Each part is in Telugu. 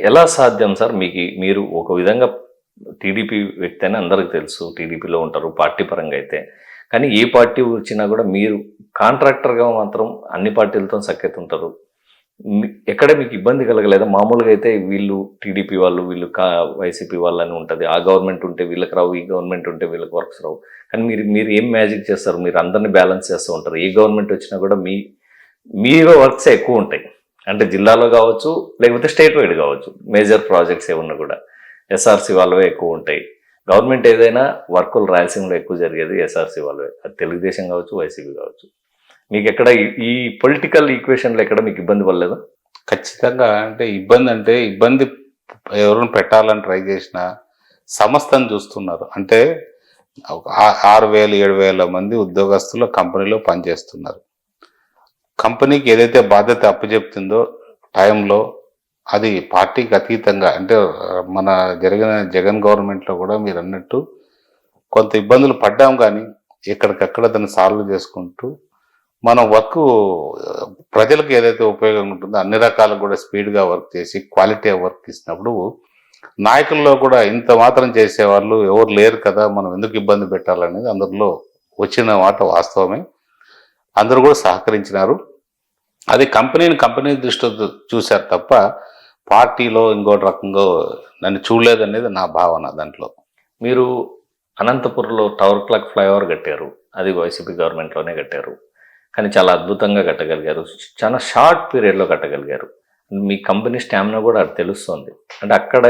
ఎలా సాధ్యం సార్? మీరు ఒక విధంగా టీడీపీ వ్యక్తి అని అందరికి తెలుసు. టీడీపీలో ఉంటారు పార్టీ పరంగా అయితే. కానీ ఏ పార్టీ వచ్చినా కూడా మీరు కాంట్రాక్టర్‌గా మాత్రం అన్ని పార్టీలతో సఖ్యతుంటారు. ఎక్కడ మీకు ఇబ్బంది కలగలేదా? మామూలుగా అయితే వీళ్ళు టీడీపీ వాళ్ళు, వీళ్ళు వైసీపీ వాళ్ళని ఉంటది. ఆ గవర్నమెంట్ ఉంటే వీళ్ళకి రావు, ఈ గవర్నమెంట్ ఉంటే వీళ్ళకి వర్క్స్ రావు. కానీ మీరు మీరు ఏం మ్యాజిక్ చేస్తారు? మీరు అందరిని బ్యాలెన్స్ చేస్తూ ఉంటారు. ఏ గవర్నమెంట్ వచ్చినా కూడా మీవే వర్క్సే ఎక్కువుంటాయి. అంటే జిల్లాలో కావచ్చు, లేకపోతే స్టేట్ వైడ్ కావచ్చు. మేజర్ ప్రాజెక్ట్స్ ఏమన్నా కూడా ఎస్ఆర్సీ వాళ్ళవే ఎక్కువ ఉంటాయి. గవర్నమెంట్ ఏదైనా వర్కులు రాయలసీమలో ఎక్కువ జరిగేది ఎస్ఆర్సీ వాళ్ళవే. అది తెలుగుదేశం కావచ్చు, వైసీపీ కావచ్చు. మీకు ఎక్కడ ఈ పొలిటికల్ ఈక్వేషన్లో ఎక్కడ మీకు ఇబ్బంది పడలేదు? ఖచ్చితంగా. అంటే ఇబ్బంది ఎవరిని పెట్టాలని ట్రై చేసిన సంస్థను చూస్తున్నారు. అంటే 6,000 7,000 మంది ఉద్యోగస్తులు కంపెనీలో పనిచేస్తున్నారు. కంపెనీకి ఏదైతే బాధ్యత అప్పచెప్తుందో టైంలో అది పార్టీకి అతీతంగా, అంటే మన జగన్ గవర్నమెంట్లో కూడా మీరు అన్నట్టు కొంత ఇబ్బందులు పడ్డాం, కానీ ఎక్కడికక్కడ దాన్ని సాల్వ్ చేసుకుంటూ మనం వర్క్ ప్రజలకు ఏదైతే ఉపయోగం ఉంటుందో అన్ని రకాలు కూడా స్పీడ్గా వర్క్ చేసి క్వాలిటీ ఆఫ్ వర్క్ ఇచ్చినప్పుడు నాయకుల్లో కూడా ఇంత మాత్రం చేసేవాళ్ళు ఎవరు లేరు కదా, మనం ఎందుకు ఇబ్బంది పెట్టాలనేది అందరిలో వచ్చిన మాట వాస్తవమే. అందరూ కూడా సహకరించినారు. అది కంపెనీ దృష్టితో చూశారు తప్ప పార్టీలో ఇంకోటి రకంగా నన్ను చూడలేదనేది నా భావన. దాంట్లో మీరు అనంతపురంలో టవర్ క్లాక్ ఫ్లైఓవర్ కట్టారు. అది వైసీపీ గవర్నమెంట్లోనే కట్టారు. కానీ చాలా అద్భుతంగా కట్టగలిగారు. చాలా షార్ట్ పీరియడ్లో కట్టగలిగారు. మీ కంపెనీ స్టామినా కూడా అది తెలుస్తుంది. అంటే అక్కడ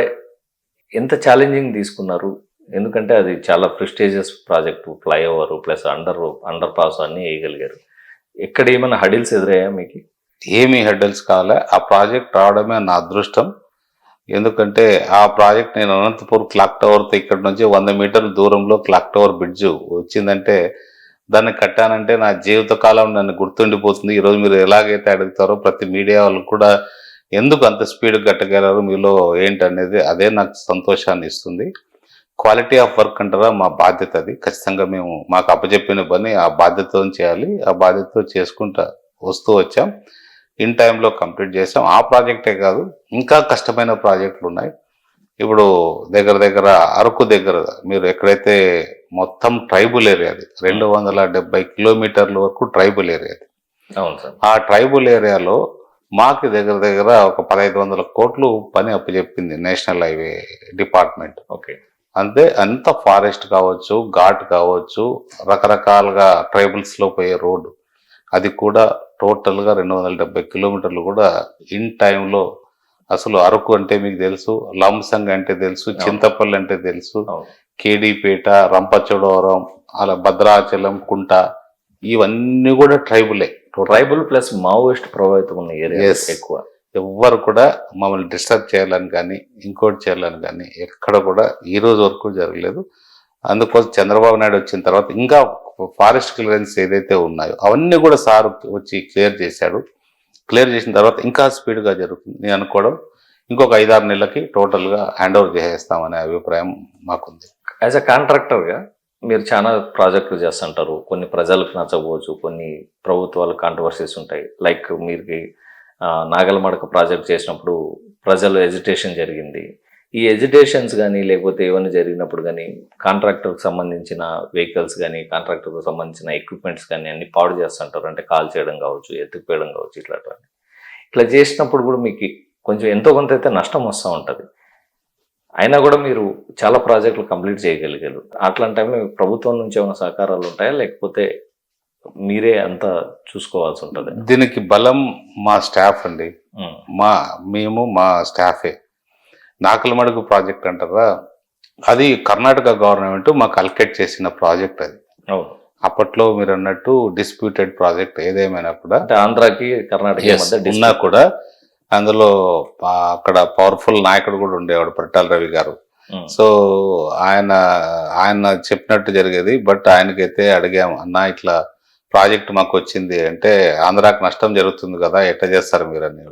ఎంత ఛాలెంజింగ్ తీసుకున్నారు? ఎందుకంటే అది చాలా prestigious project. Flyover plus under pass అన్నీ వేయగలిగారు. ఎక్కడ ఏమైనా హడిల్స్ ఎదురయ్యా మీకు? ఏమీ హెడ్డల్స్ కాలే. ఆ ప్రాజెక్ట్ రావడమే నా అదృష్టం. ఎందుకంటే ఆ ప్రాజెక్ట్ నేను అనంతపూర్ క్లాక్ టవర్తో ఇక్కడ నుంచి 100 మీటర్ల దూరంలో క్లాక్ టవర్ బ్రిడ్జ్ వచ్చిందంటే దాన్ని కట్టానంటే నా జీవితకాలం నన్ను గుర్తుండిపోతుంది. ఈరోజు మీరు ఎలాగైతే అడుగుతారో ప్రతి మీడియా వాళ్ళు కూడా ఎందుకు అంత స్పీడ్ కట్టగలరు, మీలో ఏంటనేది అదే నాకు సంతోషాన్ని ఇస్తుంది. క్వాలిటీ ఆఫ్ వర్క్ అంటారా, మా బాధ్యత అది. ఖచ్చితంగా మేము మాకు అప్పచెప్పిన పని ఆ బాధ్యతతో చేయాలి. ఆ బాధ్యతతో చేసుకుంటా వస్తూ వచ్చాం. ఇన్ టైంలో కంప్లీట్ చేసాం. ఆ ప్రాజెక్టే కాదు, ఇంకా కష్టమైన ప్రాజెక్టులు ఉన్నాయి. ఇప్పుడు దగ్గర అరకు దగ్గర మీరు ఎక్కడైతే మొత్తం ట్రైబల్ ఏరియా, అది 270 కిలోమీటర్ల వరకు ట్రైబల్ ఏరియా. అవును సార్. ఆ ట్రైబల్ ఏరియాలో మాకు దగ్గర ఒక 1,500 కోట్లు పని అప్పచెప్పింది నేషనల్ హైవే డిపార్ట్మెంట్. ఓకే. అంతే. అంత ఫారెస్ట్ కావచ్చు, ఘాట్ కావచ్చు, రకరకాలుగా ట్రైబల్స్లో పోయే రోడ్డు, అది కూడా టోటల్గా 270 కిలోమీటర్లు కూడా ఇన్ టైంలో. అసలు అరకు అంటే మీకు తెలుసు, లంసంగ్ అంటే తెలుసు, చింతపల్లి అంటే తెలుసు, కేడీపేట, రంపచోడవరం, అలా భద్రాచలం, కుంట, ఇవన్నీ కూడా ట్రైబులే. ట్రైబల్ ప్లస్ మావోయిస్ట్ ప్రభావితం ఉన్న ఏరియా ఎక్కువ. ఎవ్వరు కూడా మమ్మల్ని డిస్టర్బ్ చేయాలని కానీ ఇంకోటి చేయాలని కానీ ఎక్కడ కూడా ఈ రోజు వరకు జరగలేదు. అందుకోసం చంద్రబాబు నాయుడు వచ్చిన తర్వాత ఇంకా ఫారెస్ట్ క్లియరెన్స్ ఏదైతే ఉన్నాయో అవన్నీ కూడా సార్ వచ్చి క్లియర్ చేశాడు. క్లియర్ చేసిన తర్వాత ఇంకా స్పీడ్గా జరుగుతుంది నేను అనుకోవడం. ఇంకొక 5-6 నెలలకి టోటల్గా హ్యాండ్ ఓవర్ చేసేస్తామనే అభిప్రాయం మాకుంది. యాజ్ అ కాంట్రాక్టర్గా మీరు చాలా ప్రాజెక్టులు చేస్తుంటారు. కొన్ని ప్రజలకు నచ్చకపోవచ్చు, కొన్ని ప్రభుత్వాలు కాంట్రవర్సీస్ ఉంటాయి. లైక్ మీరు నాగలమడక ప్రాజెక్ట్ చేసినప్పుడు ప్రజలు ఎజిటేషన్ జరిగింది. ఈ ఎజిటేషన్స్ కానీ లేకపోతే ఏమైనా జరిగినప్పుడు కానీ కాంట్రాక్టర్కి సంబంధించిన వెహికల్స్ కానీ కాంట్రాక్టర్కి సంబంధించిన ఎక్విప్మెంట్స్ కానీ అన్ని పాడు చేస్తుంటారు. అంటే కాల్ చేయడం కావచ్చు, ఎత్తుకుపోయడం కావచ్చు, ఇట్లా చేసినప్పుడు కూడా మీకు కొంచెం ఎంతో కొంత అయితే నష్టం వస్తూ ఉంటుంది. అయినా కూడా మీరు చాలా ప్రాజెక్టులు కంప్లీట్ చేయగలిగారు. అట్లాంటి టైంలో ప్రభుత్వం నుంచి ఏమైనా సహకారాలు ఉంటాయా, లేకపోతే మీరే అంతా చూసుకోవాల్సి ఉంటుంది? దీనికి బలం మా స్టాఫ్ అండి. మా స్టాఫే. నాగలమడుగు ప్రాజెక్ట్ అంటారా, అది కర్ణాటక గవర్నమెంట్ మాకు అలకేట్ చేసిన ప్రాజెక్ట్ అది. అప్పట్లో మీరు అన్నట్టు డిస్ప్యూటెడ్ ప్రాజెక్ట్ ఏదేమైనా కూడా ఆంధ్రాకి కర్ణాటక మధ్య ఉన్నా కూడా అందులో అక్కడ పవర్ఫుల్ నాయకుడు కూడా ఉండేవాడు, పరిటాల రవి గారు. సో ఆయన చెప్పినట్టు జరిగేది. బట్ ఆయనకైతే అడిగాము, అన్న ఇట్లా ప్రాజెక్ట్ మాకు వచ్చింది అంటే ఆంధ్రాకి నష్టం జరుగుతుంది కదా, ఎట్లా చేస్తారు మీరు అని.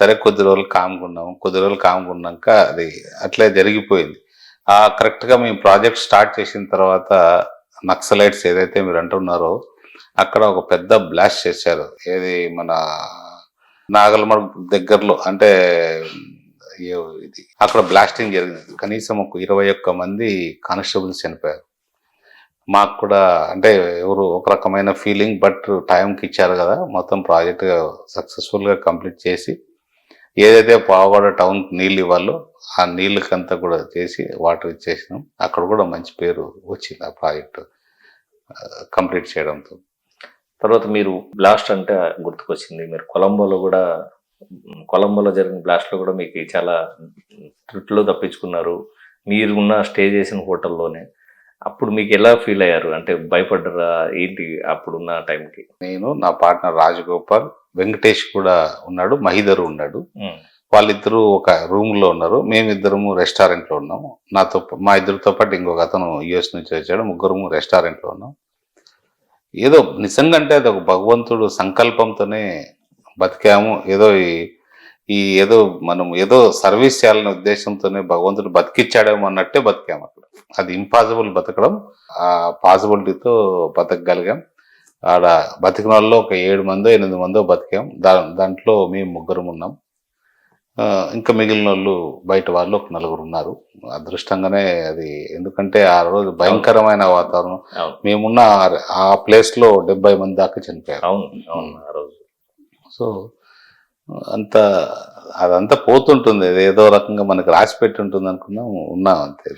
సరే కొద్ది రోజులు కామ్గున్నాక అది అట్లే జరిగిపోయింది. కరెక్ట్గా మేము ప్రాజెక్ట్ స్టార్ట్ చేసిన తర్వాత నక్సలైట్స్ ఏదైతే మీరు అంటున్నారో అక్కడ ఒక పెద్ద బ్లాస్ట్ చేశారు. ఏది మన నాగలమడుగు దగ్గరలో, అంటే ఇది అక్కడ బ్లాస్టింగ్ జరిగింది. కనీసం ఒక 21 మంది కానిస్టేబుల్స్ చనిపోయారు. మాకు కూడా అంటే ఎవరు ఒక రకమైన ఫీలింగ్, బట్ టైంకి ఇచ్చారు కదా, మొత్తం ప్రాజెక్ట్ సక్సెస్ఫుల్గా కంప్లీట్ చేసి ఏదైతే పావగడ టౌన్ నీళ్ళు ఇవ్వాలో ఆ నీళ్ళకంతా కూడా చేసి వాటర్ ఇచ్చేసినాం. అక్కడ కూడా మంచి పేరు వచ్చింది ఆ ప్రాజెక్ట్ కంప్లీట్ చేయడంతో. తర్వాత మీరు బ్లాస్ట్ అంటే గుర్తుకొచ్చింది, మీరు కొలంబోలో జరిగిన బ్లాస్ట్లో కూడా మీకు చాలా ట్రిప్లో తప్పించుకున్నారు. మీరు ఉన్న స్టే చేసిన హోటల్లోనే. అప్పుడు మీకు ఎలా ఫీల్ అయ్యారు? అంటే భయపడ్డరా ఏంటి అప్పుడున్న టైంకి? నేను, నా పార్ట్నర్ రాజగోపాల్, వెంకటేష్ కూడా ఉన్నాడు, మహిధర్ ఉన్నాడు. వాళ్ళిద్దరూ ఒక రూమ్ లో ఉన్నారు, మేమిద్దరము రెస్టారెంట్ లో ఉన్నాము. మా ఇద్దరితో పాటు ఇంకొక అతను యుఎస్ నుంచి వచ్చాడు, ముగ్గురము రెస్టారెంట్ లో ఉన్నాం. ఏదో నిజంగా అంటే అది ఒక భగవంతుడు సంకల్పంతోనే బతికాము. ఏదో ఏదో మనం ఏదో సర్వీస్ చేయాలనే ఉద్దేశంతోనే భగవంతుడు బతికిచ్చాడేమో అన్నట్టే బతికాము అక్కడ. అది ఇంపాసిబుల్ బతకడం, ఆ పాసిబిలిటీతో బతకగలిగాం. ఆడ బతికిన వాళ్ళు ఒక 7 మందో 8 మందో బతికాం. దాంట్లో మేము ముగ్గురం ఉన్నాం. ఇంకా మిగిలిన వాళ్ళు బయట వాళ్ళు ఒక 4 ఉన్నారు. అదృష్టంగానే అది, ఎందుకంటే ఆ రోజు భయంకరమైన వాతావరణం. మేమున్న ఆ ప్లేస్ లో 70 మంది దాకా చనిపోయారు. అవును అవును ఆ రోజు. సో అదంతా పోతుంటుంది, ఏదో రకంగా మనకు రాసి పెట్టి ఉంటుంది అనుకున్నాం, ఉన్నాం అంతే.